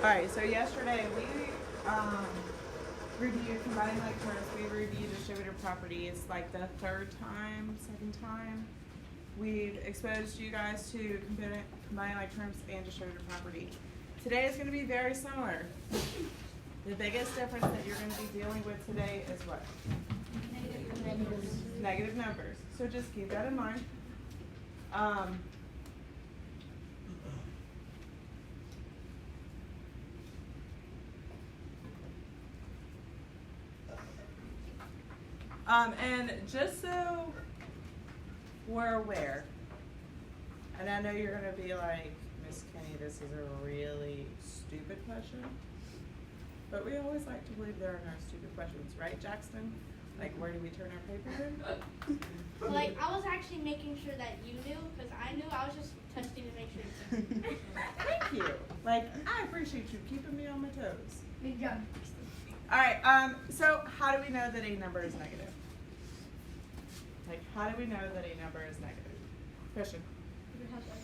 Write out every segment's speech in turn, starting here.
Alright, so yesterday we reviewed combining like terms. We reviewed distributed properties like the second time. We've exposed you guys to combining like terms and distributed property. Today is going to be very similar. The biggest difference that you're going to be dealing with today is what? Negative numbers. So just keep that in mind. And just so we're aware, and I know you're going to be like, Miss Kenny, this is a really stupid question, but we always like to believe there are no stupid questions, right, Jackson? Like, where do we turn our paper in? Like, I was actually making sure that you knew, because I knew. I was just testing to make sure you knew. Thank you. Like, I appreciate you keeping me on my toes. Good job. All right, so how do we know that a number is negative? Like, how do we know that a number is negative? Christian. It has a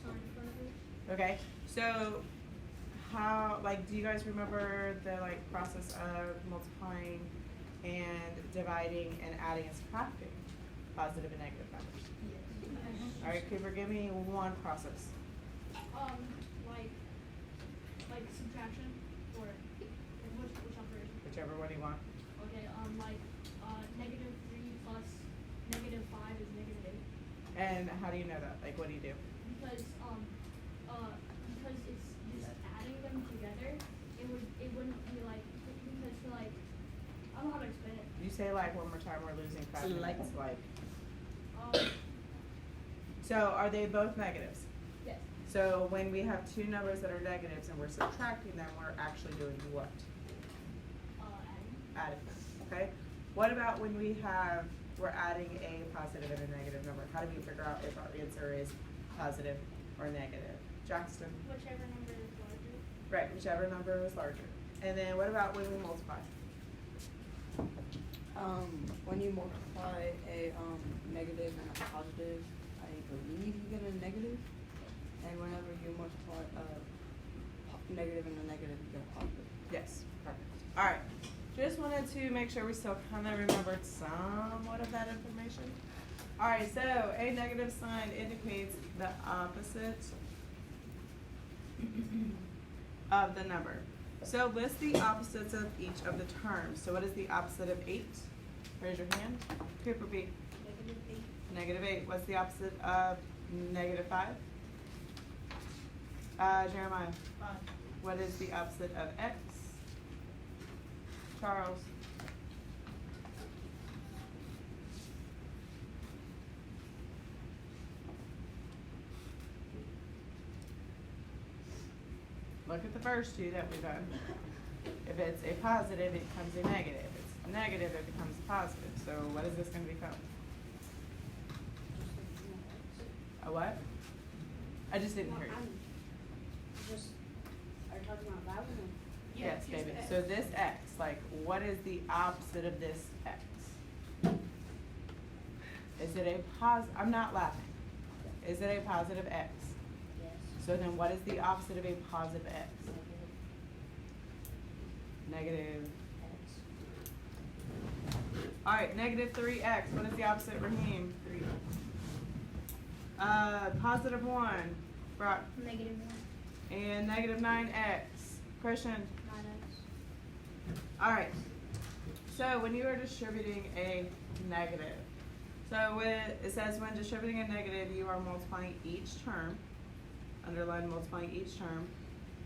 sign in front of it. Okay, so how, like, do you guys remember the, like, process of multiplying and dividing and adding and subtracting positive and negative numbers? Yes. All right, Cooper, give me one process. Like subtraction, or which operation? Whichever one you want. Okay, negative 3 plus negative 5 is negative 8. And how do you know that? Like, what do you do? Because it's just adding them together, it wouldn't be like, because like, I don't know how to explain it. You say like one more time, we're losing 5 minutes. Like, Um, so are they both negatives? yes. So when we have two numbers that are negatives and we're subtracting them, we're actually doing what? Adding. Adding them, okay? What about when we're adding a positive and a negative number? How do we figure out if our answer is positive or negative? Jackson? Whichever number is larger. Right, whichever number is larger. And then what about when we multiply? When you multiply a negative and a positive, I believe you get a negative. And whenever you multiply a negative and a negative, you get a positive. Yes, perfect. All right, just wanted to make sure we still kind of remembered somewhat of that information. All right, so a negative sign indicates the opposite of the number. So list the opposites of each of the terms. So what is the opposite of 8? Raise your hand. Cooper B. Negative 8. Negative 8. What's the opposite of negative 5? Jeremiah. 5. What is the opposite of X? Charles. Look at the first two that we've done. If it's a positive, it becomes a negative. If it's a negative, it becomes a positive. So what is this going to become? A what? I just didn't hear you. Are you talking about that one? Yes, baby. So this X, like, what is the opposite of this X? Is it a positive? I'm not laughing. Is it a positive X? Yes. So then what is the opposite of a positive X? Negative. All right, negative 3X. What is the opposite, Raheem? 3. Positive 1. Brock. Negative 1. And negative 9X. Christian. 9x. All right. So when you are distributing a negative, so it says when distributing a negative, you are multiplying each term, underline multiplying each term,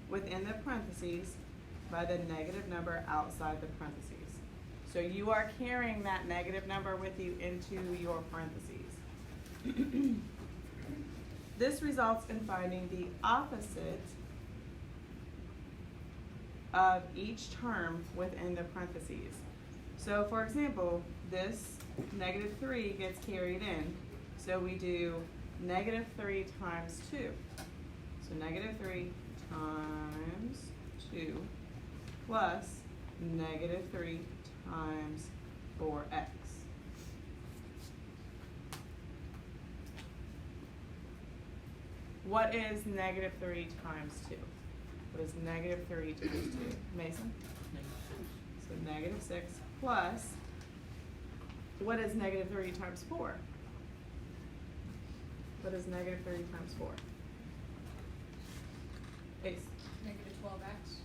within the parentheses by the negative number outside the parentheses. So you are carrying that negative number with you into your parentheses. This results in finding the opposite of each term within the parentheses. So for example, this negative 3 gets carried in. So we do negative 3 times 2. So negative 3 times 2 plus negative 3 times 4x. What is negative 3 times 2? What is negative 3 times 2. Mason? So negative 6 plus, what is negative 3 times 4? What is negative 3 times 4? Ace. Negative 12x.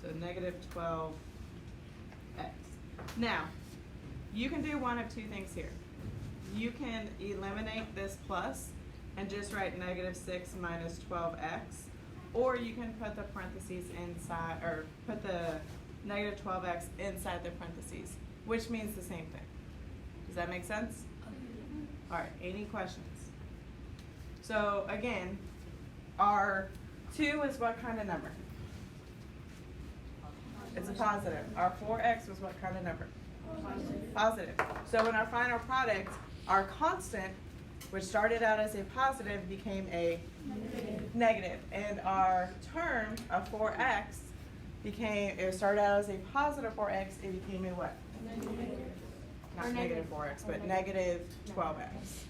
So negative 12x. Now, you can do one of two things here. You can eliminate this plus and just write negative 6 minus 12x, or you can put the parentheses inside, or put the negative 12x inside the parentheses, which means the same thing. Does that make sense? All right, any questions? So again, our 2 is what kind of number? It's a positive. Our 4x was what kind of number? Positive. So in our final product, our constant, which started out as a positive, became a negative. And our term of 4x became, it started out as a positive 4x, it became a what? Not negative 4x, but negative 12x.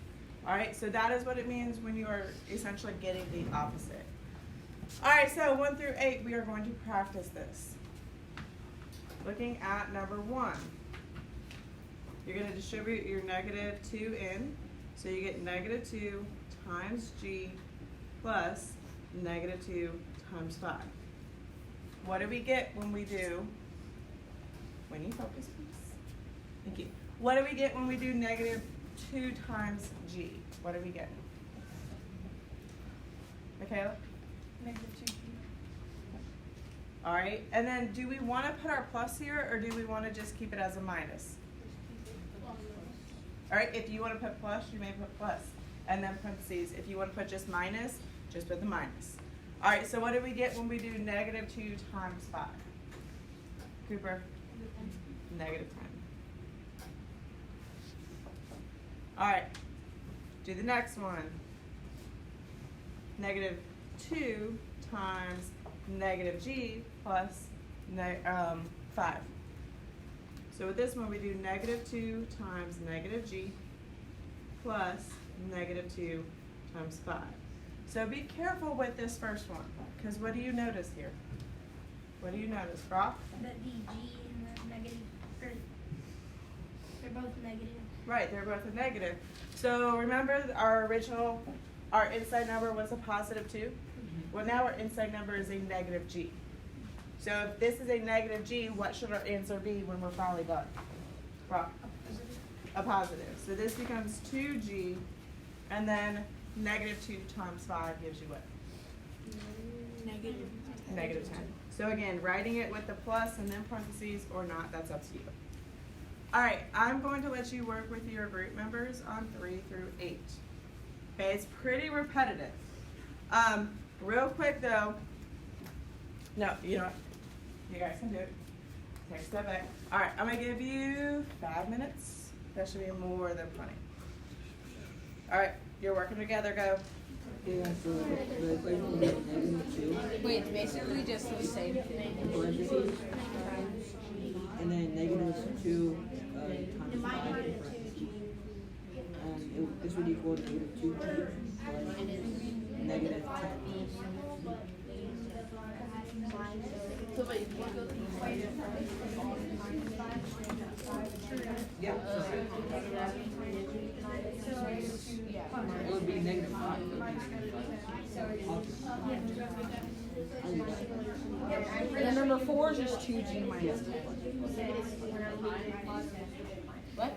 All right, so that is what it means when you are essentially getting the opposite. All right, so 1 through 8, we are going to practice this. Looking at number 1, you're going to distribute your negative 2 in. So you get negative 2 times g plus negative 2 times 5. What do we get when we do, when you focus please? Thank you. What do we get when we do negative 2 times g? What do we get? Michaela? Negative 2g. All right, and then do we want to put our plus here, or do we want to just keep it as a minus? All right, if you want to put plus, you may put plus, and then parentheses. If you want to put just minus, just put the minus. All right, so what do we get when we do negative 2 times 5? Cooper? Negative 10. All right, do the next one. Negative 2 times negative g plus 5. So with this one, we do negative 2 times negative g plus negative 2 times 5. So be careful with this first one, because what do you notice here? What do you notice, Brock? That the g and the negative, or they're both negative. Right, they're both a negative. So remember our inside number was a positive 2? Well, now our inside number is a negative g. So if this is a negative g, what should our answer be when we're finally done? Brock? A positive. So this becomes 2g, and then negative 2 times 5 gives you what? Negative 10. So again, writing it with the plus and then parentheses or not, that's up to you. All right, I'm going to let you work with your group members on 3 through 8. Okay, it's pretty repetitive. Real quick though, no, you know what? You guys can do it. Take a step back. All right, I'm gonna give you 5 minutes. That should be more than plenty. All right, you're working together, go. Yeah, so the equation will be negative 2 Wait, it's basically just the same thing. parentheses, and then negative 2 times 5 in parentheses. This would equal negative 2g plus negative 10. So wait, you go to the equation. Yeah. It would be negative 5. It would be And then number 4 is just 2g minus 10. What?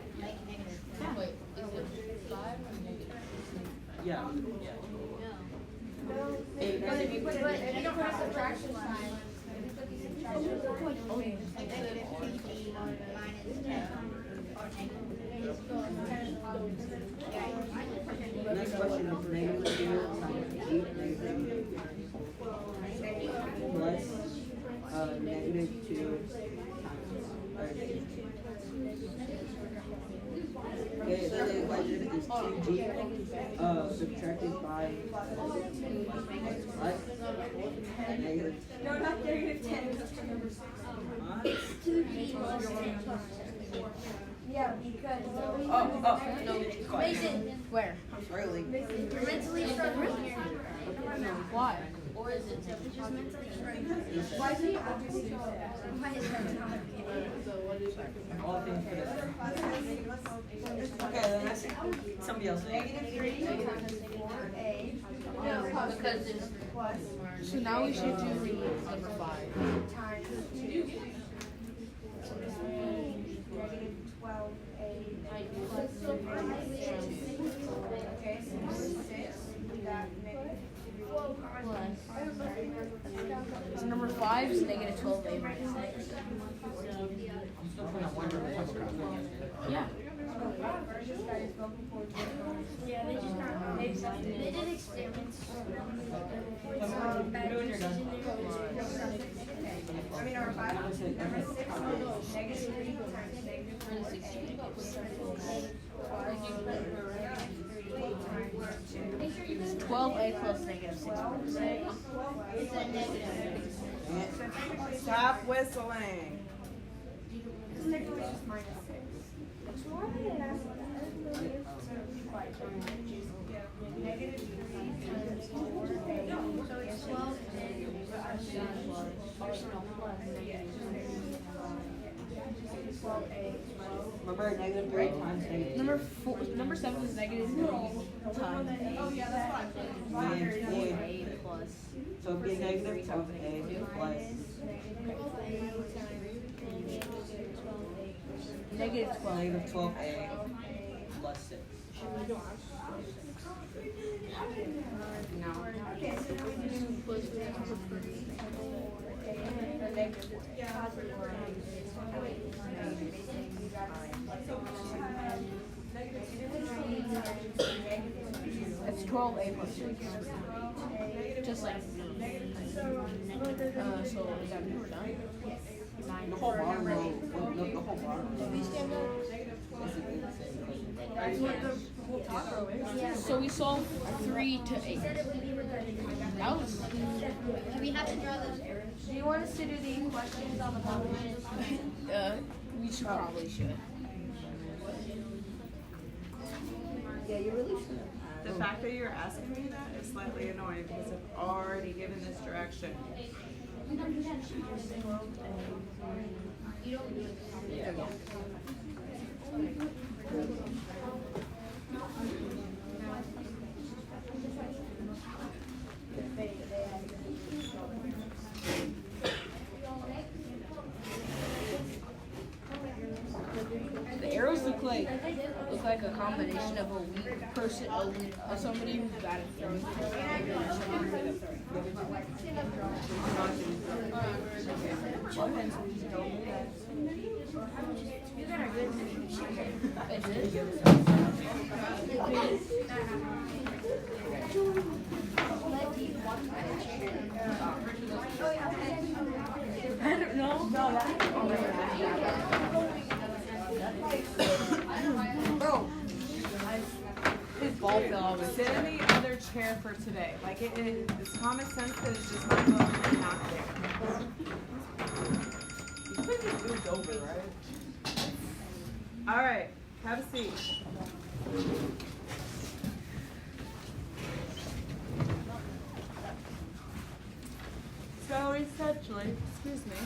Wait, is it 5 or negative? yeah. But if you put a subtraction sign, negative 2g minus 10 or Next question is negative 2 times g negative plus negative 2 times okay, so the equation is 2g subtracted by what? Negative. No, not negative 10. That's number 6. Huh? 2g plus 10 plus 10. Yeah, because Where? Really? you're mentally struggling here. Why? Or is it negative? Why is it opposite? All things for this. Okay, then that's somebody else. No, because it's. So now we should do number 5. So number 5 is negative 12a minus 6. I'm still trying to wonder what type of calculation. Yeah. Yeah, they did experiments. You're doing your done. Make sure you guys 12a plus negative 6. it's a negative. Stop whistling. Remember negative 3 times negative. Number 7 is negative 3 times a plus. So it'd be negative 12a plus. Negative 12. Negative 12a plus 6. It's 12a plus 6. Just like. So is that number 9? The whole bottom row. The whole bottom row. So we solved 3 to 8. That was. Do we have to draw those arrows? Do you want us to do the questions on the bottom? We should probably should. Yeah, you really should. The fact that you're asking me that is slightly annoying because I've already given this direction. You don't do that. You don't do it. Yeah. The arrows look like a combination of a weak person, somebody who's bad at throwing, and somebody who's good at throwing. Is it? I don't know. Bro, His ball fell off. Sit in the other chair for today. Like it's common sense that it's just not going to be not there. I think it moved over, right? All right, have a seat. So essentially, excuse me.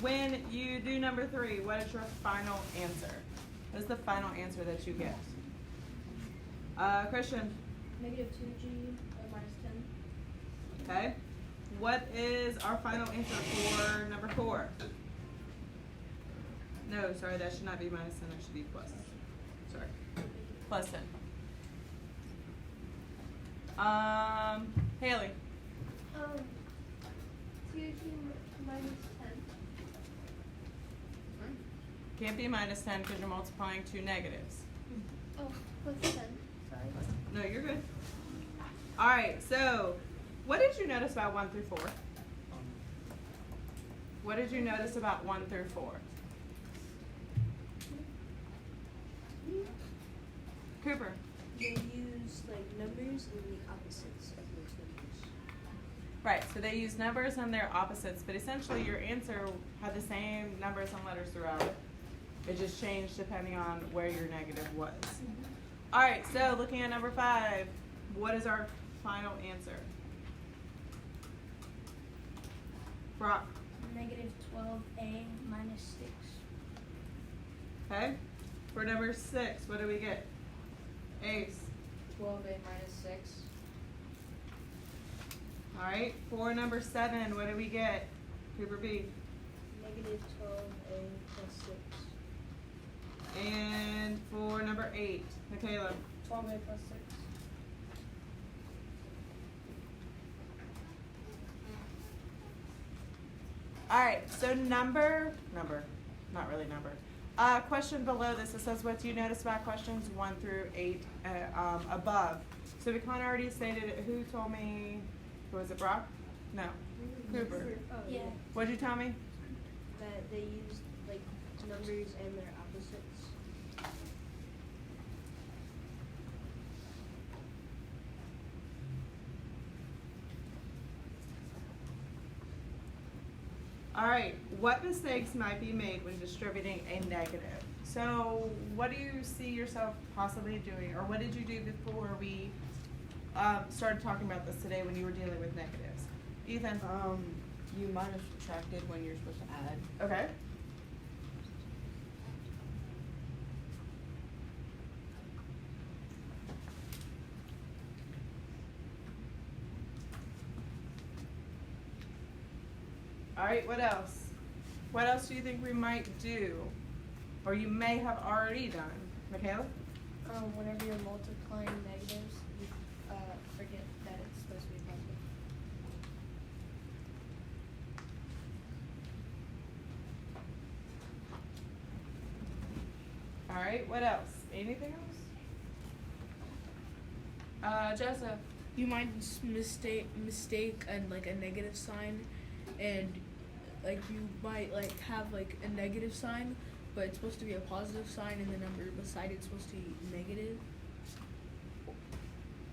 When you do number 3, what is your final answer? What is the final answer that you get? Christian, Negative 2g minus 10. okay. What is our final answer for number 4? No, sorry, that should not be minus 10, that should be plus. Sorry. Plus 10. Haley. 2g minus 10. Can't be minus 10 because you're multiplying two negatives. Oh, plus 10. Sorry. No, you're good. All right, so what did you notice about 1 through 4? What did you notice about 1 through 4? Cooper. They use like numbers and the opposites of those numbers. Right, so they use numbers and their opposites, but essentially your answer had the same numbers and letters throughout it. It just changed depending on where your negative was. All right, so looking at number 5, what is our final answer? Brock, Negative 12a minus 6. okay? For number 6, what do we get? Ace. 12a minus 6. Alright, for number 7, what do we get? Cooper B. Negative 12a plus 6. And for number 8, Michaela. 12a plus 6. Alright, so not really number. Question below this, it says, what do you notice about questions 1 through 8 above? So we kind of already stated it. Who told me? Was it Brock? No. Cooper. Oh, Yeah. What'd you tell me? That they use like numbers and their opposites. Alright, what mistakes might be made when distributing a negative? So what do you see yourself possibly doing, or what did you do before we started talking about this today when you were dealing with negatives? Ethan? You might have subtracted when you're supposed to add. Okay. Alright, what else? What else do you think we might do? Or you may have already done? Michaela? Whenever you're multiplying negatives, you forget that it's supposed to be positive. Alright, what else? Anything else? Joseph? You might mistake a negative sign, and like you might like have like a negative sign, but it's supposed to be a positive sign, and the number beside it's supposed to be negative.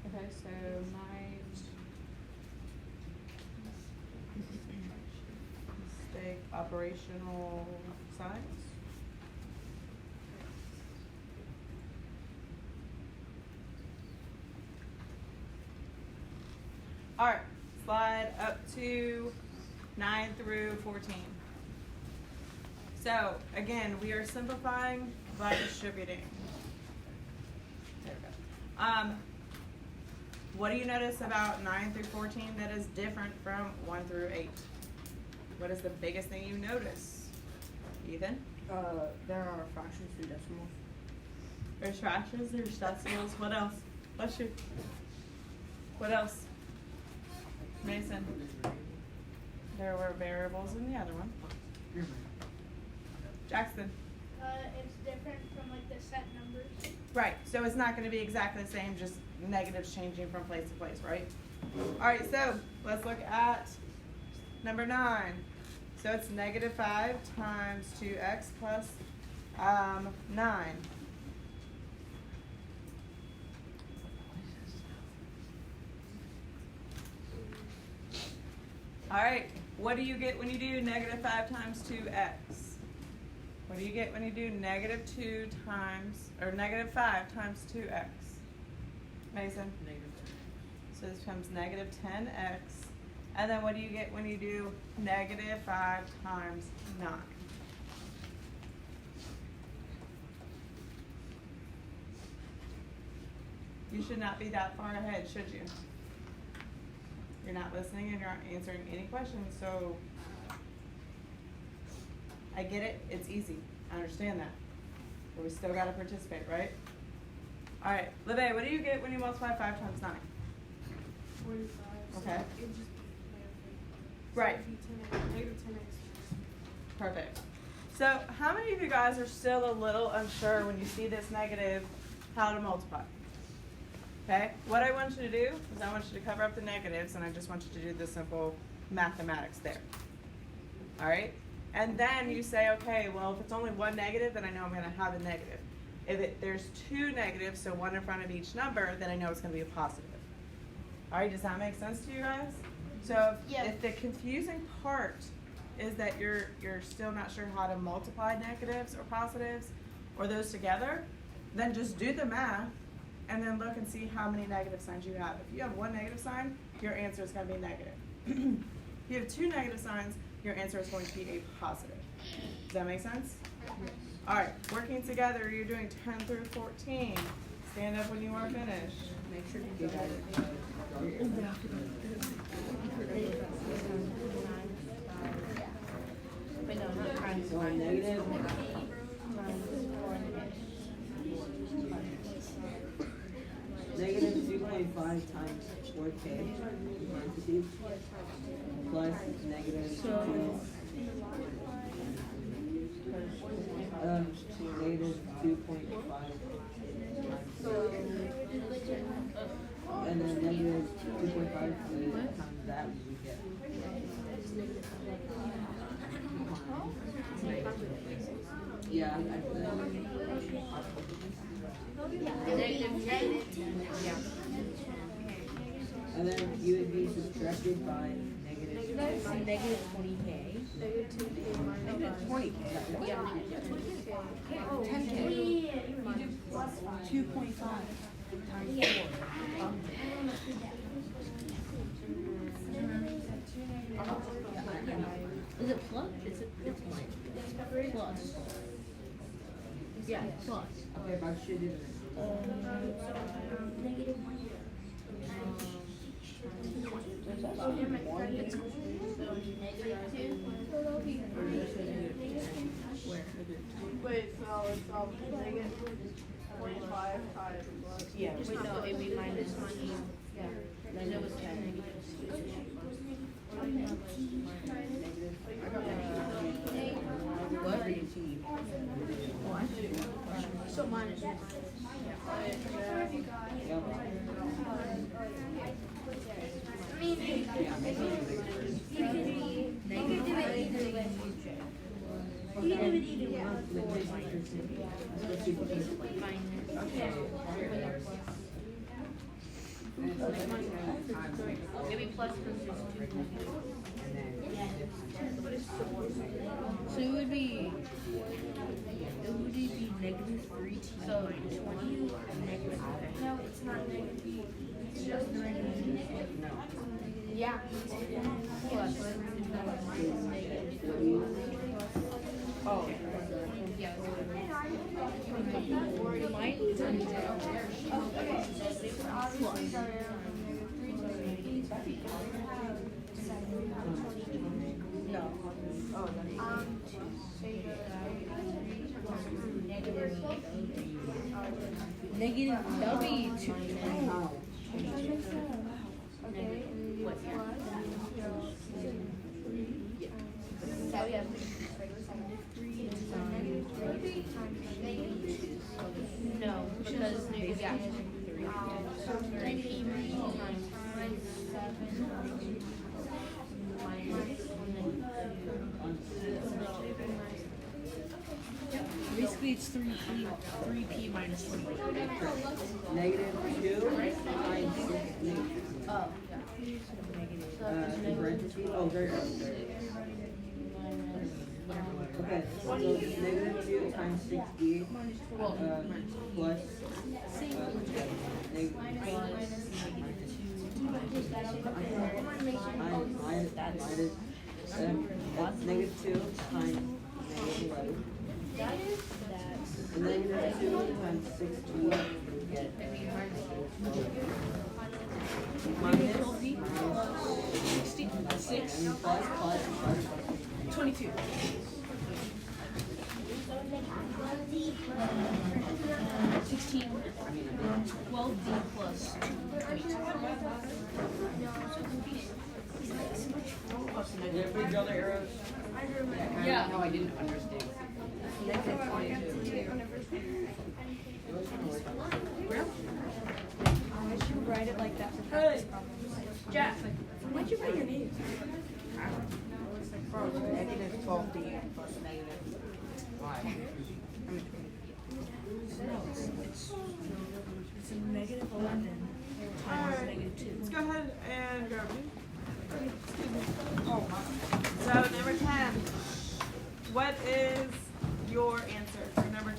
Okay, so mistake operational signs. Alright, slide up to 9 through 14. So, again, we are simplifying by distributing. There we go. What do you notice about 9 through 14 that is different from 1 through 8? What is the biggest thing you notice? Ethan? There are fractions through decimals. There's fractions, there's decimals. What else? What else? Mason? There were variables in the other one. Jackson? It's different from like the set numbers. Right, so it's not going to be exactly the same, just negatives changing from place to place, right? Alright, so let's look at number 9. So it's negative 5 times 2x plus 9. Alright, what do you get when you do negative 5 times 2x? What do you get when you do negative 2 times, or negative 5 times 2x? Mason? So this becomes negative 10x. And then what do you get when you do negative 5 times 9? You should not be that far ahead, should you? You're not listening and you're not answering any questions, so I get it, it's easy. I understand that. But we still gotta participate, right? Alright, Leve, what do you get when you multiply 5 times 9? 45. So Okay. it would just be negative. Right. So it'd be 10x, negative 10x. Perfect. So how many of you guys are still a little unsure when you see this negative how to multiply? Okay, what I want you to do is I want you to cover up the negatives and I just want you to do the simple mathematics there. Alright? And then you say, okay, well if it's only one negative, then I know I'm going to have a negative. If there's 2 negatives, so one in front of each number, then I know it's going to be a positive. Alright, does that make sense to you guys? So if the confusing part is that you're still not sure how to multiply negatives or positives or those together, then just do the math and then look and see how many negative signs you have. If you have one negative sign, your answer is going to be negative. If you have two negative signs, your answer is going to be a positive. Does that make sense? All right, working together, you're doing 10 through 14. Stand up when you are finished. Make sure you get it. So a negative. Negative 2.5 times 4k parentheses plus negative 2. Negative 2.5 times 4k. And then negative 2.5 times that we get. Yeah, and then you would be subtracted by negative 20k. negative 20k. Yeah. 10k. 2.5 times 4. Is it plus? It's plus. Yeah, plus. Okay, but I should do this. Negative 1. Wait, so it's negative 45 times. Yeah. Wait, no, it'd be minus 20. Yeah. Then it was 10. What? So minus 1. Maybe plus so it would be negative 3 t minus 20 negative. No, it's not negative. It's just negative. Yeah. Plus Oh. yeah. Mine is No. Oh, negative. That'll be 2. What? So yeah. No, because negative 3. So 3 times 7 basically it's 3p minus 20. Negative 2 times 6. Oh, In parentheses. Oh, there you go. Okay, so negative 2 times 6d plus negative 2 times negative 11. And negative 2 times 6d we get minus 6, and plus 22. 16, 12d plus 22. Did everybody draw their arrows? Yeah. No, I didn't understand. negative 22. I should write it like that. Hey, Jack. Why'd you write your name? Negative 12d plus negative 5. It's a negative 11 times negative 2. Let's go ahead and grab it. Oh, my. So number 10. What is your answer for number 10?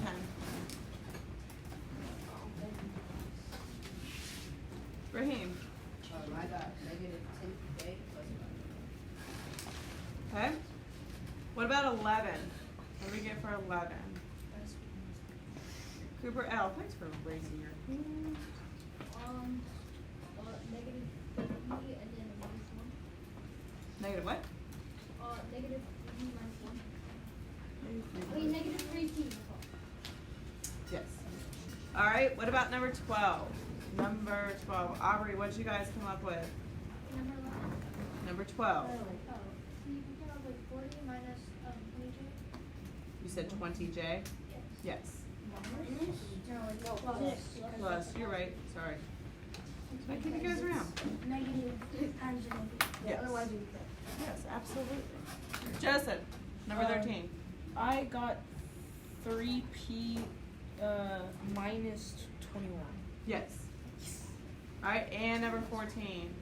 11? What do we get for 11? Cooper L, thanks for raising your hand. Negative 3 and then a minus 1. Negative what? Negative 3 minus 1. I mean, negative 3t. Yes. All right, what about number 12? Number 12. Aubrey, what did you guys come up with? Number 11. Number 12. So you came up with 40 minus 20j? You said 20J? Yes. Yes. No, Plus, you're right, sorry. I keep you guys around. Negative times a negative. Yes. Otherwise we could. Yes, absolutely. Joseph, number 13. I got 3p minus 21. Yes. All right, and number 14.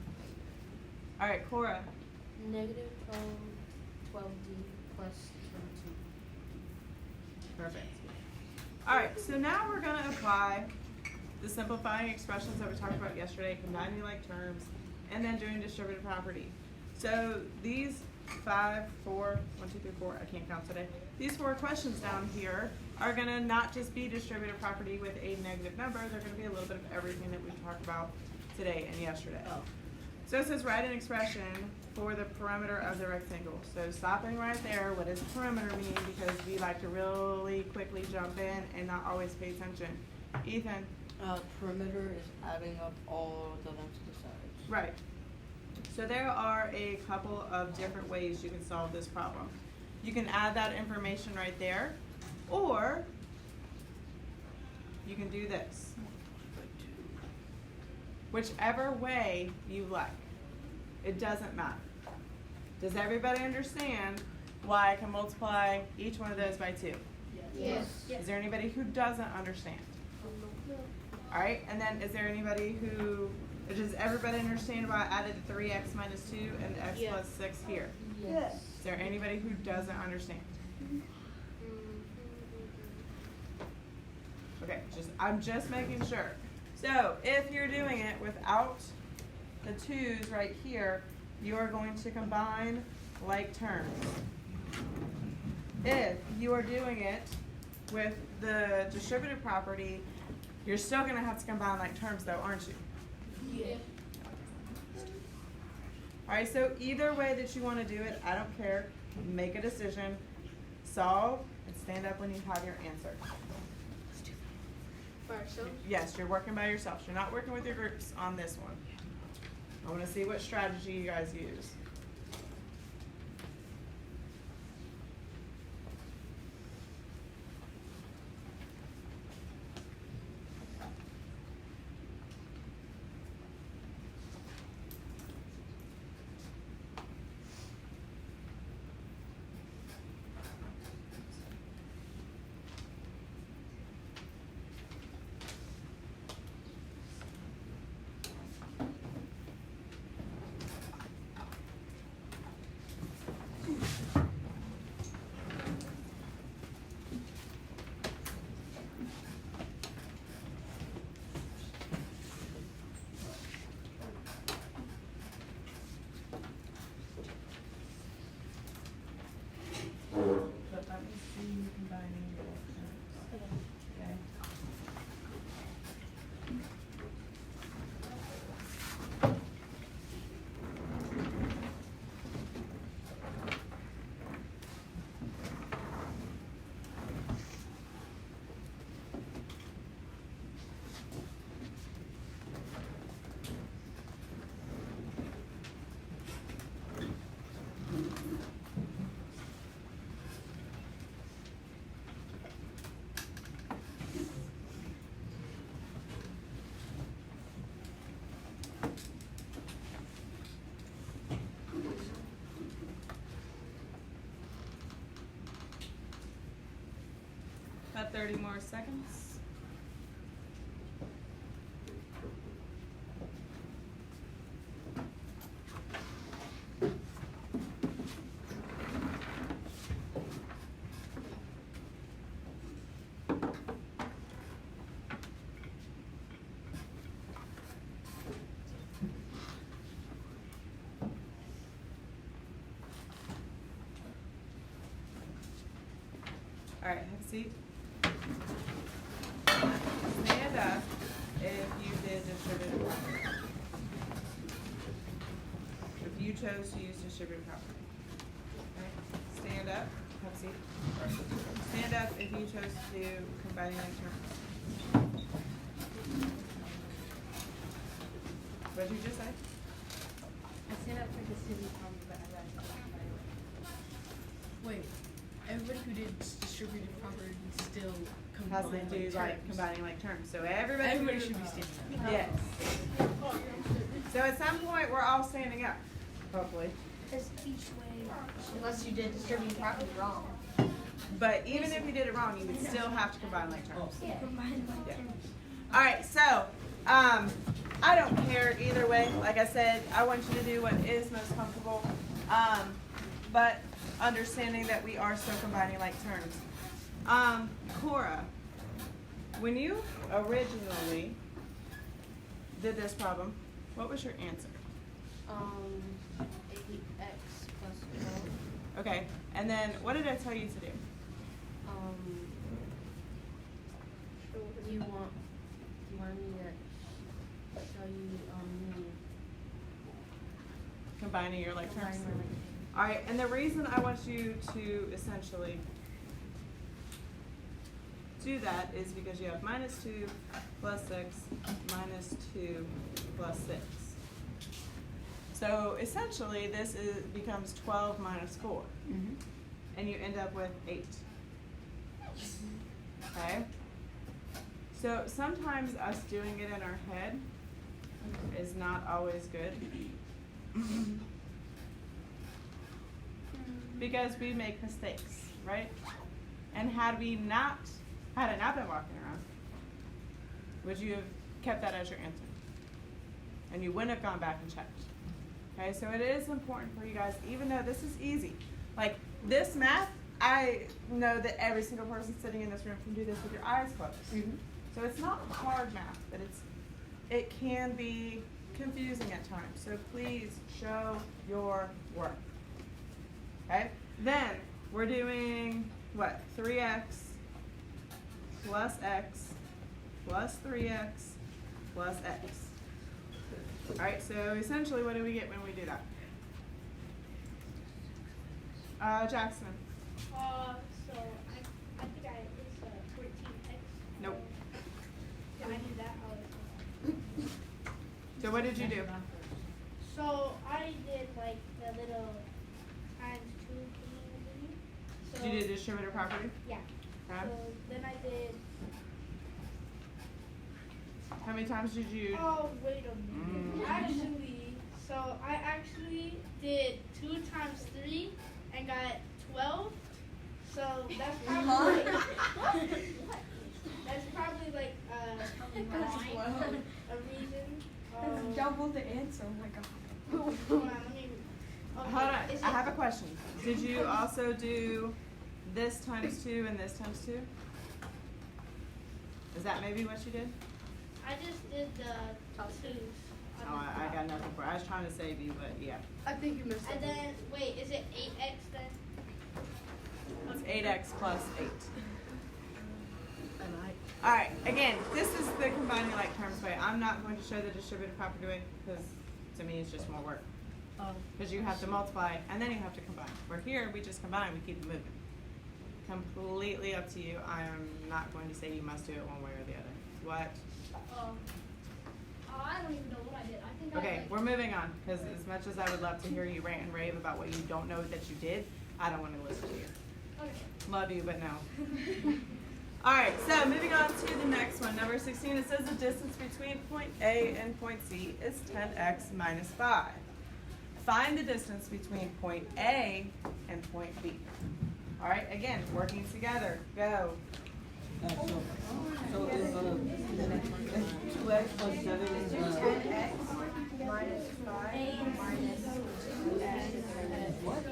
All right, Cora. Negative 12d plus 22. Perfect. All right, so now we're going to apply the simplifying expressions that we talked about yesterday, combining like terms, and then doing distributive property. So these 5, 4, 1, 2, 3, 4, I can't count today. These 4 questions down here are going to not just be distributive property with a negative number, they're going to be a little bit of everything that we talked about today and yesterday. So it says write an expression for the perimeter of the rectangle. So stopping right there, what does perimeter mean? Because we like to really quickly jump in and not always pay attention. Ethan. Perimeter is adding up all the lengths of the sides. Right. So there are a couple of different ways you can solve this problem. You can add that information right there, or you can do this. Whichever way you like. It doesn't matter. Does everybody understand why I can multiply each one of those by 2? Yes. Is there anybody who doesn't understand? All right, and then is there anybody who, does everybody understand why I added 3x minus 2 and x plus 6 here? Yes. Is there anybody who doesn't understand? Okay, I'm just making sure. So if you're doing it without the 2's right here, you are going to combine like terms. If you are doing it with the distributive property, you're still going to have to combine like terms though, aren't you? Yeah. Alright, so either way that you want to do it, I don't care. Make a decision, solve, and stand up when you have your answer. For ourselves? Yes, you're working by yourself. You're not working with your groups on this one. I want to see what strategy you guys use. But let me see you combining both terms. Okay. About 30 more seconds. Alright, have a seat. Stand up if you did distributed property. If you chose to use distributed property. Okay, stand up, have a seat. Stand up if you chose to do combining like terms. What did you just say? I stand up for the city council, but I read Wait, everybody who did distributed property still Has to combined do like like terms. combining like terms. So everybody Should be standing up. Yes. So at some point we're all standing up, hopefully. Because each way. Unless you did distributed property wrong. But even if you did it wrong, you would still have to combine like terms. Yeah. Combine like Yeah. terms. All right, so I don't care either way. Like I said, I want you to do what is most comfortable, but understanding that we are still combining like terms. Cora, when you originally did this problem, what was your answer? 8x plus 12. Okay, and then what did I tell you to do? You wanted me to tell you, Combining your like terms. combine my like All right, and the reason I want you to essentially do that is because you have -2 plus 6 minus 2 plus 6. So essentially, this becomes 12 minus 4, and you end up with 8. Okay? So sometimes us doing it in our head is not always good. Because we make mistakes, right? And had it not been walking around, would you have kept that as your answer? And you wouldn't have gone back and checked. Okay, so it is important for you guys, even though this is easy. Like this math, I know that every single person sitting in this room can do this with your eyes closed. So it's not hard math, but it can be confusing at times. So please show your work. Okay? Then we're doing what? 3x plus x plus 3x plus x. Alright, so essentially what do we get when we do that? Jackson. So I think it's 14x. Nope. Yeah, I knew that. So what did you do? So I did like the little times 2 thing. So You did distributed property? yeah. Okay. So then I did. How many times did you? Oh wait a minute. I actually did 2 times 3 and got 12. So that's probably that's probably like a reason. Double the answer, oh my god. Hold on, let me. Okay, Hold on, is I have a question. Did you also do this times 2 and this times 2? Is that maybe what you did? I just did the 2s. Oh, I got nothing for it. I was trying to save you, but yeah. I think you missed And then wait, is it 8x then? It's 8x plus 8. Alright, again, this is the combining like terms way. I'm not going to show the distributed property way because to me it's just more work. Because you have to multiply and then you have to combine. Where here, we just combine, we keep it moving. Completely up to you. I am not going to say you must do it one way or the other. What? I don't even know what I did. I think Okay, we're moving on because as much as I would love to hear you rant and rave about what you don't know that you did, I don't want to listen to you. Okay. Love you, but no. Alright, so moving on to the next one. Number 16, it says the distance between point A and point C is 10x minus 5. Find the distance between point A and point B. Alright, again, working together. Go. So is 2x plus 7 is 10x minus 5 minus 2x. what?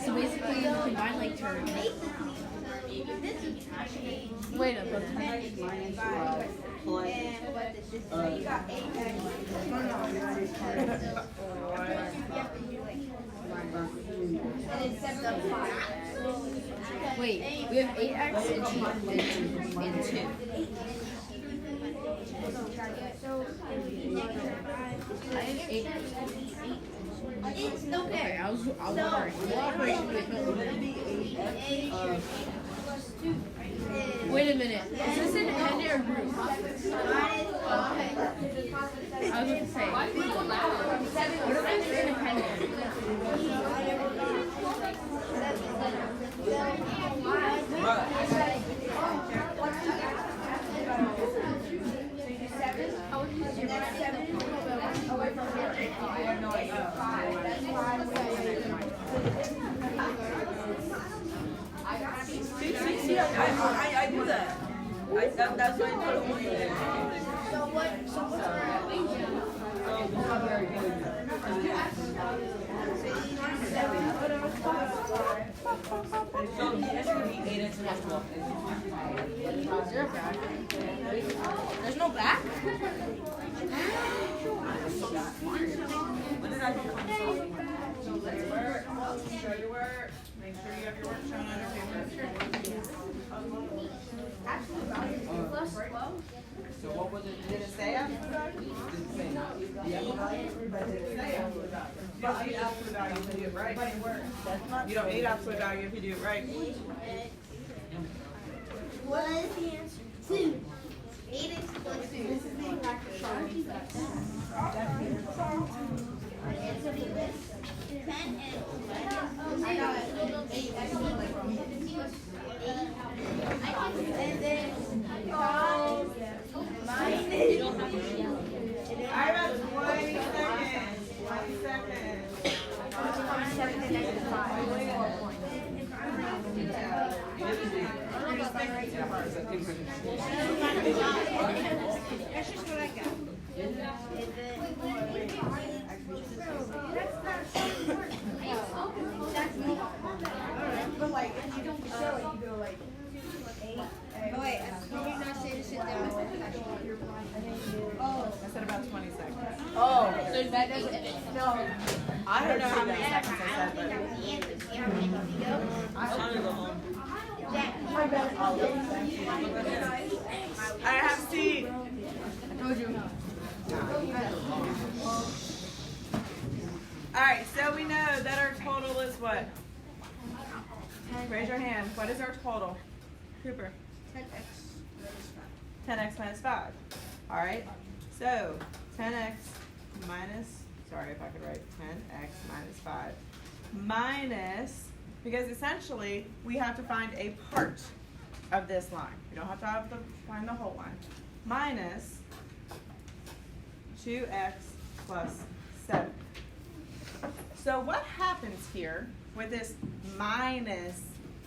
So basically, you combine like terms. Wait a minute. 10x minus 5 plus So you got 8x. And then 7. Wait, we have 8x and 2. I have 8. It's okay. Okay, I was wondering. Wait a minute. Is this independent or group? I was going to say. What if it's independent? See, I do that. That's why I put it on there. So it's gonna be 8x and 12. Is there a back? There's no back? When did I become so? Show your work. Make sure you have your work shown on your paper. So what was it? Did it say absolute value? Did it say not? Yeah. Did it say absolute value? You don't need absolute value if you do it right. You don't need absolute value if you do it right. What is the answer? 2. 8x plus 2. This is the exact answer for this. 10 and I got 8x plus 8. And then 5 minus. I have 20 seconds. 20 seconds. 27 and negative 5. That's just what I got. But like, if you don't show it, you go like 8. Oh wait, did you not say to sit down? Oh. I said about 20 seconds. Oh. So that doesn't. No. I don't know how many seconds I said, but I'm trying to go home. I have C. I told you. Alright, so we know that our total is what? Raise your hand. What is our total? Cooper. 10x minus 5. Alright, so 10x minus, sorry if I could write 10x minus 5 minus, because essentially we have to find a part of this line. We don't have to find the whole line. Minus 2x plus 7. So what happens here with this minus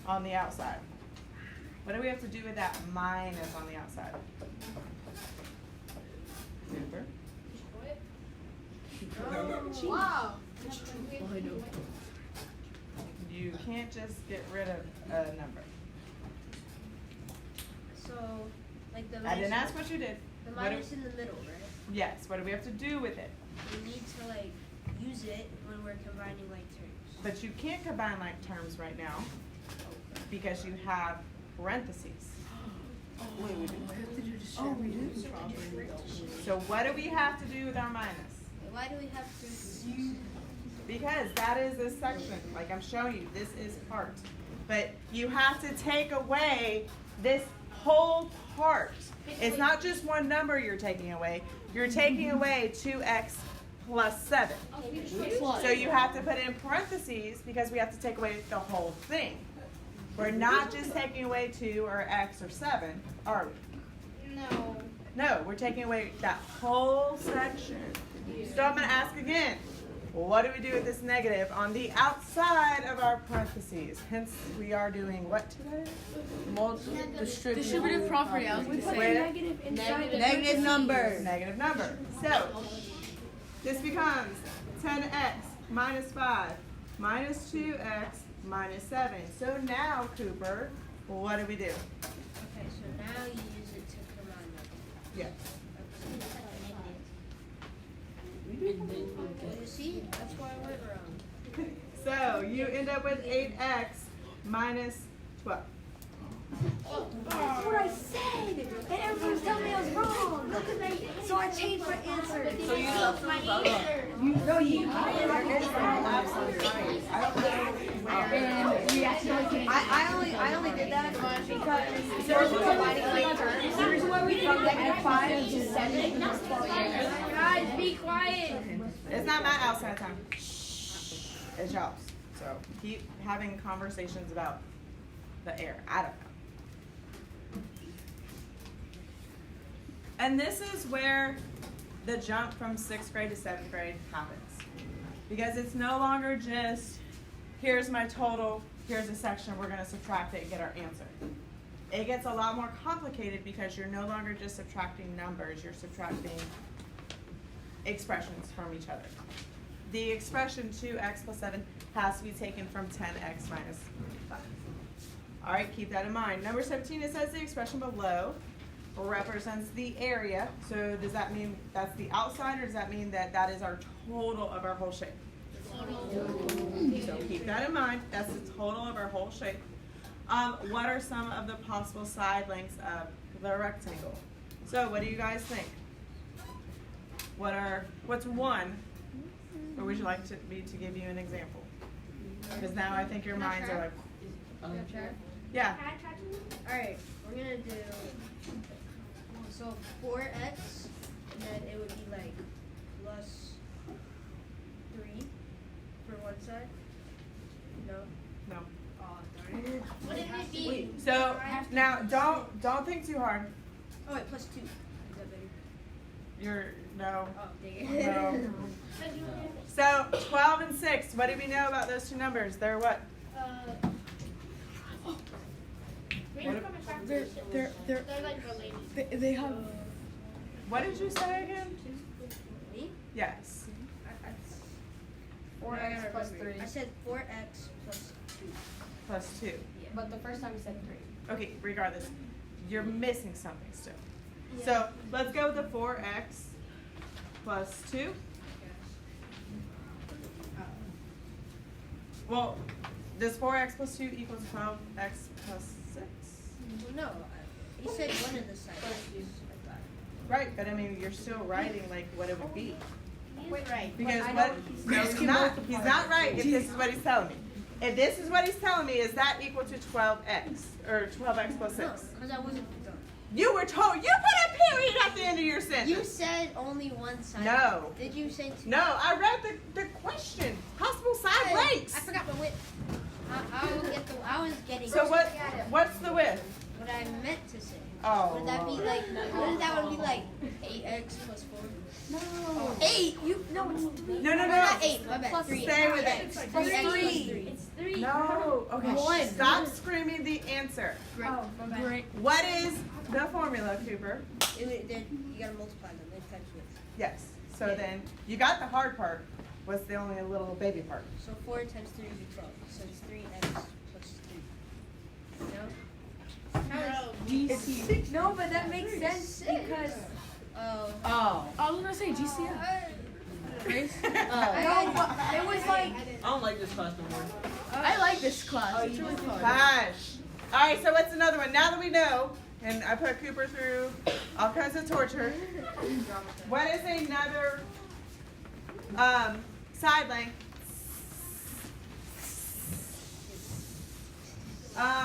on the outside? What do we have to do with that minus on the outside? Cooper? Wow. You can't just get rid of a number. So, like the I didn't ask what you did. the What do- minus in the middle, right? Yes, what do we have to do with it? We need to like use it when we're combining like terms. But you can't combine like terms right now because you have parentheses. Oh, we do? So what do we have to do with our minus? Why do we have to? Because that is a section, like I'm showing you, this is part. But you have to take away this whole part. It's not just one number you're taking away. You're taking away 2x plus 7. So you have to put in parentheses because we have to take away the whole thing. We're not just taking away 2 or x or 7, are we? No. No, we're taking away that whole section. So I'm going to ask again. What do we do with this negative on the outside of our parentheses? Hence, we are doing what today? Distributive property, I was going to say. Wait, Negative numbers. negative number. So, this becomes 10x minus 5 minus 2x minus 7. So now, Cooper, what do we do? Okay, so now you use it to combine them. Yes. You see, that's why I went wrong. So you end up with 8x minus 12. That's what I said, and everyone's telling me I was wrong. So I changed my answer. So you That's my answer. No, you. I only did that because there was combining like terms from -5 to 7 plus 12 years. Guys, be quiet. It's not my outside time. It's y'all's. So keep having conversations about the air. I don't know. And this is where the jump from 6th grade to 7th grade happens. Because it's no longer just, here's my total, here's a section, we're gonna subtract it and get our answer. It gets a lot more complicated because you're no longer just subtracting numbers, you're subtracting expressions from each other. The expression 2x plus 7 has to be taken from 10x minus 5. All right, keep that in mind. Number 17, it says the expression below represents the area. So does that mean that's the outside, or does that mean that that is our total of our whole shape? So keep that in mind. That's the total of our whole shape. What are some of the possible side lengths of the rectangle? So what do you guys think? What's one? Or would you like me to give you an example? Because now I think your minds are like, yeah. Alright, we're gonna do, so 4x, and then it would be like plus 3 for one side. No? No. Oh, darn it. What did it be? So now don't think too hard. Oh wait, plus 2. Is that better? No. Oh, dang it. No. So 12 and 6. What do we know about those two numbers? They're what? They're like related. they have. What did you say again? Me? Yes. 4x plus 3. I said 4x plus 2. Plus 2. But the first time you said 3. Okay, regardless, you're missing something still. So let's go with the 4x plus 2. Well, does 4x plus 2 equals 12x plus 6? Well, no, he said one of the sides. Right, but I mean, you're still writing like what it would be. Wait, right. Because I what, know no, he's not. He's not right if this is what he's telling me. If this is what he's telling me, is that equal to 12x or 12x plus 6? No, because I wasn't done. You were told. You put a period at the end of your sentence. You said only one side. No. Did you say two? No, I read the question. Possible side Hey, lengths. I forgot my width. I was getting. So what's the width? What I meant to say. Oh. Would that be like? Wouldn't that one be like 8x plus 4? No. 8. You no, it's 3. No. Not 8. My bad. Plus 3. Stay with it. X. Plus 3x plus 3. 3. It's 3. No. Okay. One. Stop screaming the answer. Oh, my bad. Great. What is the formula, Cooper? Then you gotta multiply them. Then times width. Yes. So then you got the hard part. What's the only little baby part? So 4 times 3 would be 12. So it's 3x plus 3. No. DC. No, but that makes sense because. Oh. I was gonna say GCF. Right? No, but it was like. I don't like this class no more. I like this class. It's really fun. Gosh. All right. So what's another one? Now that we know, and I put Cooper through all kinds of torture. What is another side length?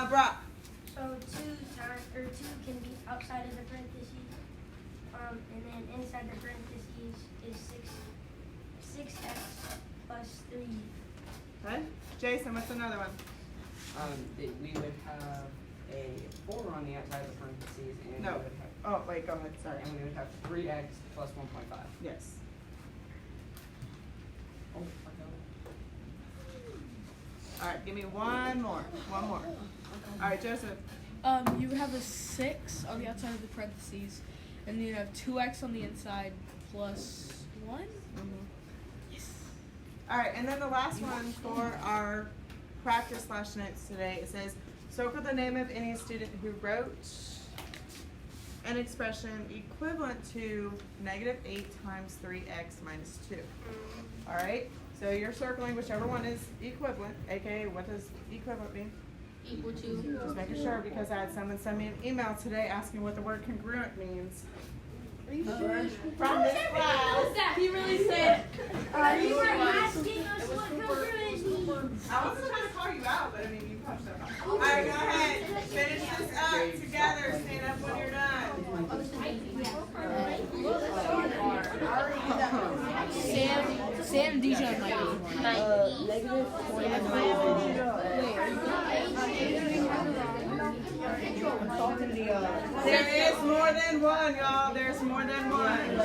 Brock. So 2 can be outside of the parentheses, and then inside the parentheses is 6x plus 3. Okay. Jason, what's another one? We would have a 4 on the outside of the parentheses, and No. we would have, Oh, wait, go ahead. Sorry. and we would have 3x plus 1.5. Yes. Oh, fuck All right, give me one more. One more. All right, Joseph. You would have a 6 on the outside of the parentheses, and then you'd have 2x on the inside plus 1. Yes. All right, and then the last one for our practice / notes today, it says, circle the name of any student who wrote an expression equivalent to -8 times 3x minus 2. Alright, so you're circling whichever one is equivalent, aka what does equivalent mean? Equal to. Just making sure because I had someone send me an email today asking what the word congruent means. From this class. He really said, You were asking us what congruent means. I wasn't trying to call you out, but I mean, you punched up. Alright, go ahead. Finish this up together. Stand up when you're done. Sam DJ might There is more than one, y'all. There's more than one.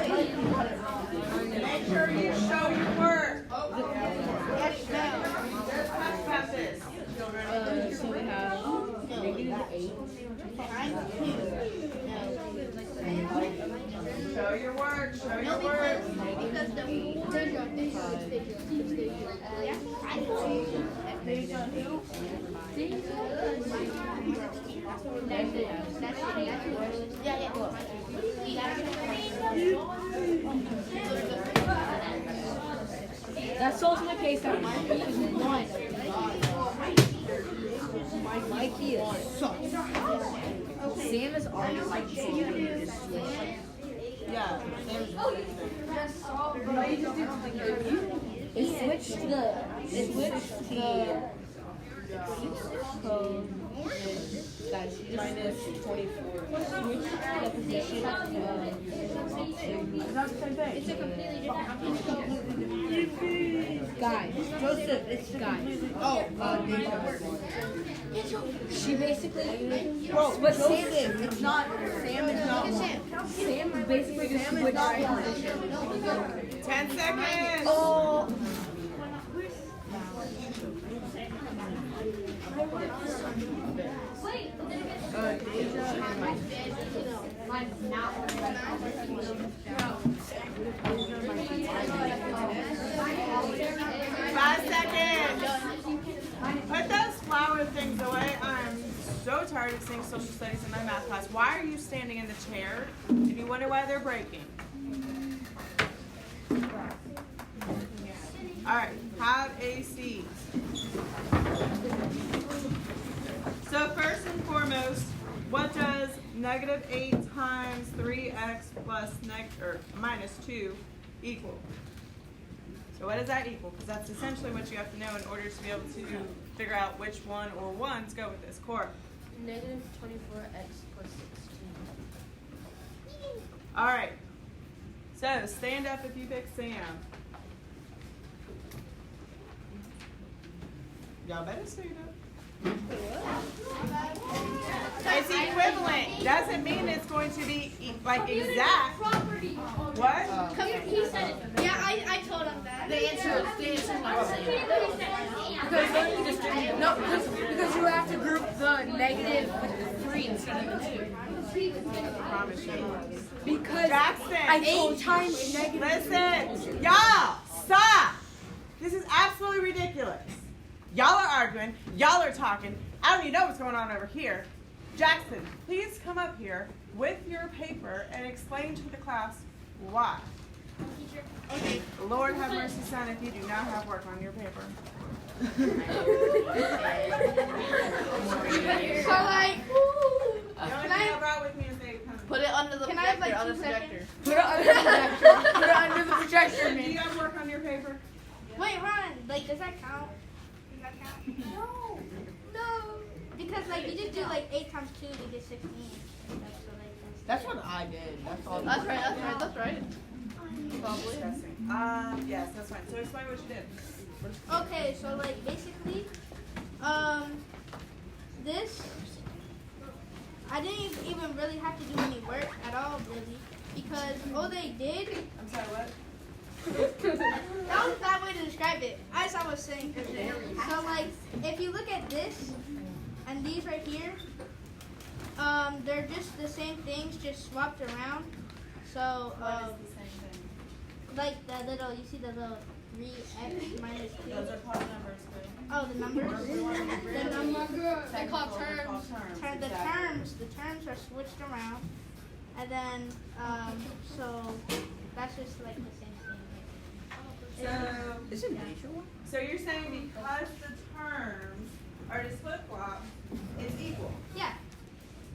Make sure you show your work. Let's talk about this. So we have -8. Show your work. Show your work. That solves my case that my key is 1. My key is sucks. Sam is always like Yeah. it switched the code Minus 24. switch the position of It's a completely different. guys. Joseph, it's guys. She basically but Sam, it's not Sam is not Sam basically just switched position. 10 seconds. Oh. Five seconds. Put those flower things away. I'm so tired of seeing social studies in my math class. Why are you standing in the chair? If you wonder why they're breaking. Alright, have a seat. So first and foremost, what does -8 times 3x plus minus 2 equal? So what does that equal? Because that's essentially what you have to know in order to be able to figure out which one or ones go with this. Cora. -24x plus 16. Alright. So stand up if you pick Sam. Y'all better stand up. It's equivalent. Doesn't mean it's going to be like exact. What? He said it. Yeah, I told him that. The answer is not the same. Because you have to group the negative with the 3 instead of the 2. I promise you. Because Jackson. 8 times negative. Listen, y'all, stop. This is absolutely ridiculous. Y'all are arguing. Y'all are talking. I don't even know what's going on over here. Jackson, please come up here with your paper and explain to the class why. Okay. Lord have mercy, son, if you do not have work on your paper. So like, The only thing I brought with me is a pencil. Put it under the Can I have, projector, like, on the 2 projector. Put it under the projector. Put it under the projector, Do man. you have work on your paper? wait, Ron, like, does that count? Does that count? No. Because like you just do like 8 times 2 to get 16. Like, so, like, That's what I did. That's all. That's right. Probably. Yes, that's fine. So explain what you did. Okay, so like basically, this, I didn't even really have to do any work at all, really, because all they did. I'm sorry, what? That was a bad way to describe it. As I was saying, so like if you look at this and these right here, they're just the same things, just swapped around. So What is the same thing? like the little, you see the little 3x minus 2. Those are called numbers, but Oh, the numbers. The they're called terms. The terms are switched around. And then, so that's just like the same thing. So, so you're saying because the terms are just flip-flops, it's equal. Yeah.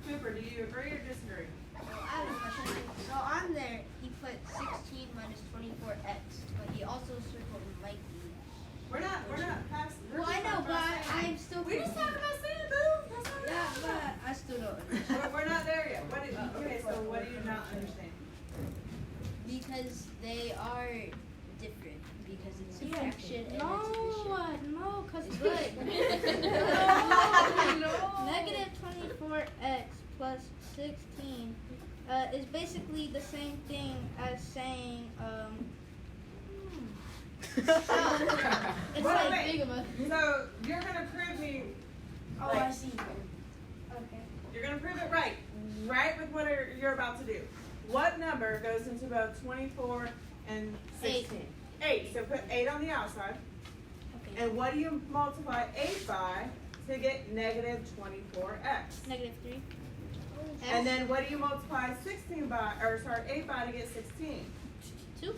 Cooper, do you agree or disagree? Well, I have a question. So on there, he put 16 minus 24x, but he also circled might be. We're not past. Well, I know, but I'm still. We just talked about saying boo. That's not what Yeah, we're talking but I still don't. we're not there yet. Okay, so what do you not understand? Because they are different. Because it's Yeah. subtraction and No, it's addition. no, cause look. Negative 24x plus 16 is basically the same thing as saying it's Wait, like wait. So you're gonna prove me. Oh, like, I see. okay. You're gonna prove it right with what you're about to do. What number goes into both 24 and 16? 8. So put 8 on the outside. Okay. And what do you multiply 8 by to get negative 24x? Negative 3. And then what do you multiply 8 by to get 16? 2.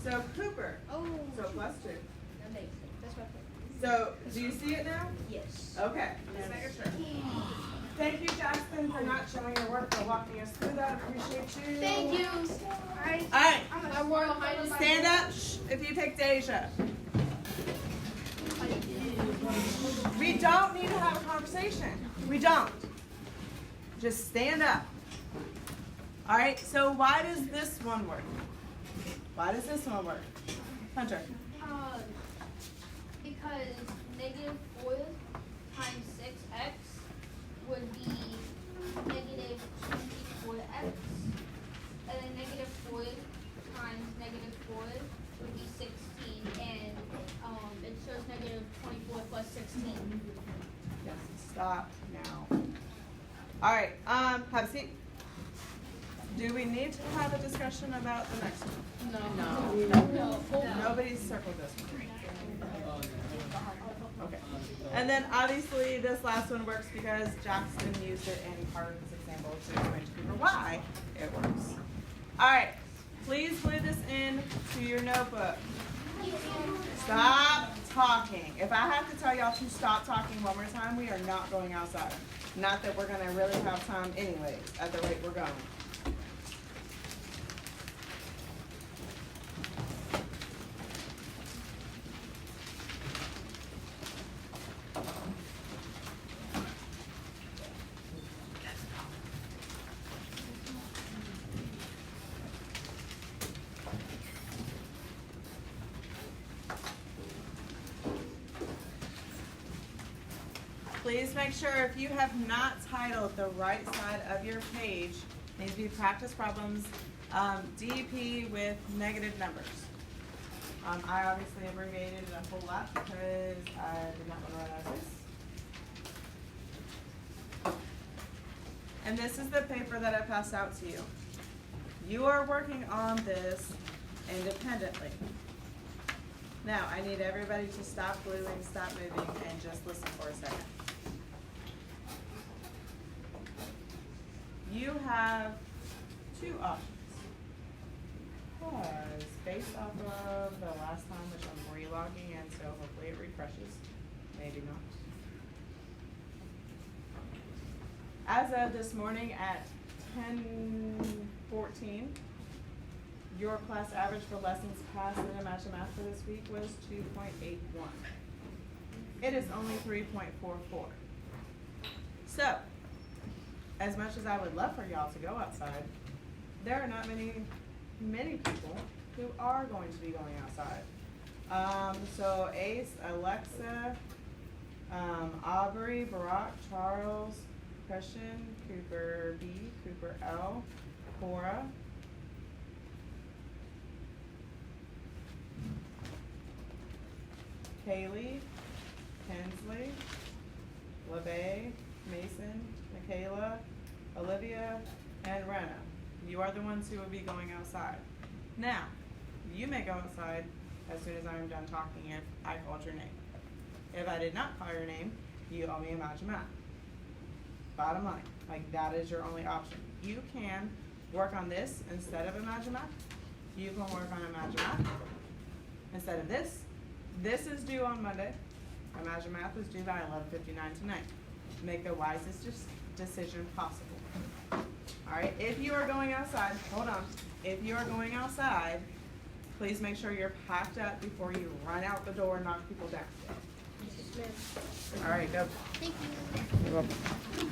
So Cooper. Oh. So plus 2. That makes sense. That's what. So do you see it now? Yes. Okay. Just making sure. Thank you, Jackson, for not showing your work, for walking us through that. Appreciate you. Thank you. All right. Stand up if you picked Asia. We don't need to have a conversation. We don't. Just stand up. All right. So why does this one work? Why does this one work? Hunter. Because negative 4 times 6x would be negative 24x. And then negative 4 times negative 4 would be 16. And it shows negative 24 plus 16. Yes. Stop now. All right. Have a seat. Do we need to have a discussion about the next one? No. Nobody's circled this one. Okay. And then obviously this last one works because Jackson used it in part of this example to explain to people why it works. All right. Please glue this in to your notebook. Stop talking. If I have to tell y'all to stop talking one more time, we are not going outside. Not that we're going to really have time anyways at the rate we're going. Please make sure if you have not titled the right side of your page, it needs to be practice problems, DEP with negative numbers. I obviously abbreviated it a whole lot because I did not want to run out of space. And this is the paper that I passed out to you. You are working on this independently. Now, I need everybody to stop gluing, stop moving, and just listen for a second. You have two options. Because based off of the last time, which I'm relogging in, so hopefully it refreshes. Maybe not. As of this morning at 10:14, your class average for lessons passed in Imagine Math for this week was 2.81. It is only 3.44. So, as much as I would love for y'all to go outside, there are not many people who are going to be going outside. So Ace, Alexa, Aubrey, Barack, Charles, Christian, Cooper B, Cooper L, Cora, Kaylee, Hensley, LeVay, Mason, Michaela, Olivia, and Rena. You are the ones who will be going outside. Now, you may go outside as soon as I am done talking if I called your name. If I did not call your name, you owe me Imagine Math. Bottom line, like that is your only option. You can work on this instead of Imagine Math, you can work on Imagine Math instead of this. This is due on Monday. Imagine Math is due by 11:59 tonight. Make the wisest decision possible. Alright, if you are going outside, hold on. If you are going outside, please make sure you're packed up before you run out the door and knock people down. Alright, go. Thank you. You're welcome.